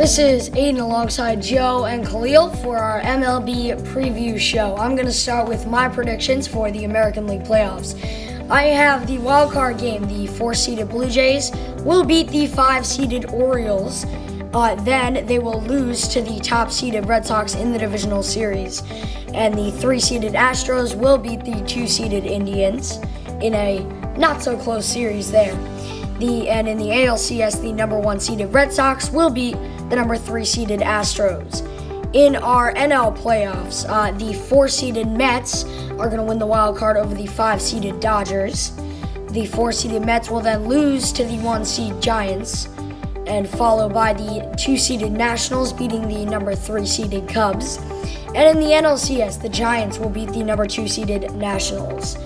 This is Aiden alongside Joe and Kahlil for our MLB preview show. I'm going to start with my predictions for the American League playoffs. I have the wild card game. The 4-seeded Blue Jays will beat the 5-seeded Orioles. Then they will lose to the top-seeded Red Sox in the divisional series. And the 3-seeded Astros will beat the 2-seeded Indians in a not-so-close series there. And in the ALCS, the number 1-seeded Red Sox will beat the number 3-seeded Astros. In our NL playoffs, the 4-seeded Mets are going to win the wild card over the 5-seeded Dodgers. The 4-seeded Mets will then lose to the 1-seed Giants, and followed by the 2-seeded Nationals beating the number 3-seeded Cubs. And in the NLCS, the Giants will beat the number 2-seeded Nationals.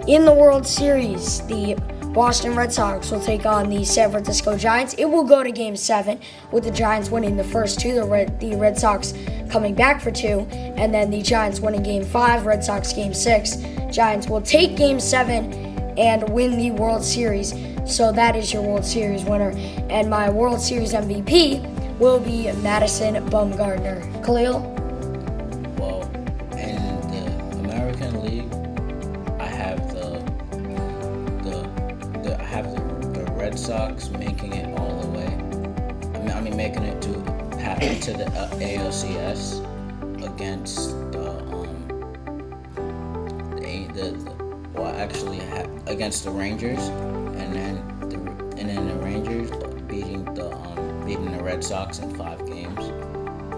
In the World Series, the Boston Red Sox will take on the San Francisco Giants. It will go to Game 7, with the Giants winning the first two, the Red Sox coming back for 2, and then the Giants winning Game 5, Red Sox Game 6. Giants will take Game 7 and win the World Series. So that is your World Series winner. And my World Series MVP will be Madison Bumgarner. Kahlil? Well, in the American League, I have the Red Sox making it all the way. I mean making it to the ALCS against against the Rangers, and then the Rangers beating the Red Sox in 5 games,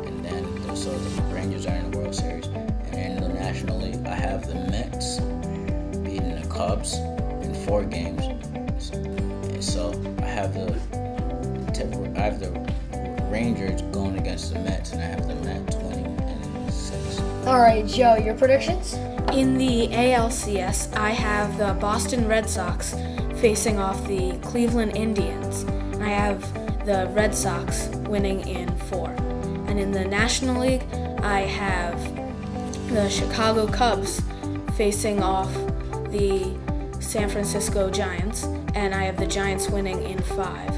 and then so the Rangers are in the World Series. And in the National League, I have the Mets beating the Cubs in 4 games. So I have the Rangers going against the Mets, and I have the Mets winning in 6. All right, Joe, your predictions? In the ALCS, I have the Boston Red Sox facing off the Cleveland Indians. I have the Red Sox winning in 4. And in the National League, I have the Chicago Cubs facing off the San Francisco Giants, and I have the Giants winning in 5.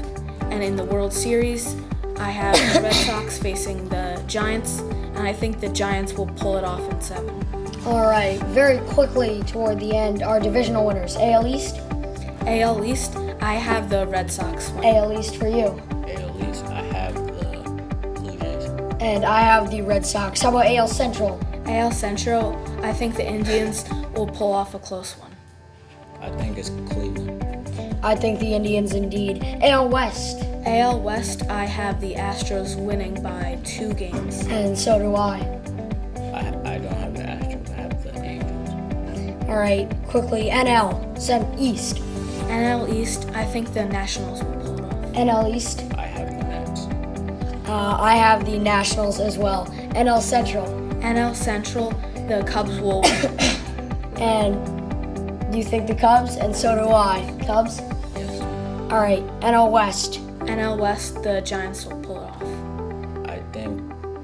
And in the World Series, I have the Red Sox facing the Giants, and I think the Giants will pull it off in 7. All right, very quickly toward the end, our divisional winners. AL East? AL East, I have the Red Sox winning. AL East for you. AL East, I have the Blue Jays. And I have the Red Sox. How about AL Central? AL Central, I think the Indians will pull off a close one. I think it's Cleveland. I think the Indians indeed. AL West? AL West, I have the Astros winning by 2 games. And so do I. I don't have the Astros, I have the Angels. All right, quickly, NL East. NL East, I think the Nationals will pull it off. NL East? I have the Mets. I have the Nationals as well. NL Central? NL Central, the Cubs will win. And you think the Cubs? And so do I. Cubs? Yes. All right, NL West. NL West, the Giants will pull it off. I think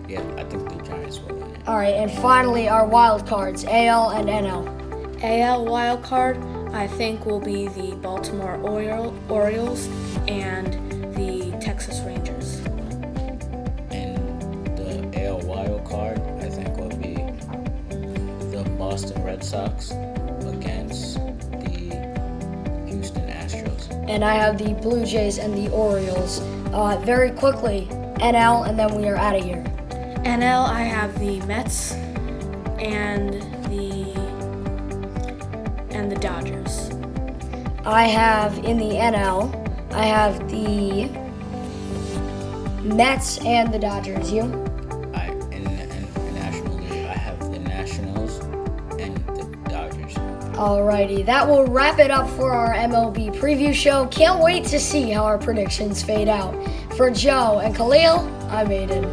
the Giants will win it. All right, and finally our wild cards, AL and NL. AL wild card, I think, will be the Baltimore Orioles and the Texas Rangers. And the AL wild card, I think, will be the Boston Red Sox against the Houston Astros. And I have the Blue Jays and the Orioles. Very quickly, NL, and then we are out of here. NL, I have the Mets and the Dodgers. I have in the NL, I have the Mets and the Dodgers. You? In the National League, I have the Nationals and the Dodgers. Alrighty, that will wrap it up for our MLB preview show. Can't wait to see how our predictions fade out. For Joe and Kahlil, I'm Aiden.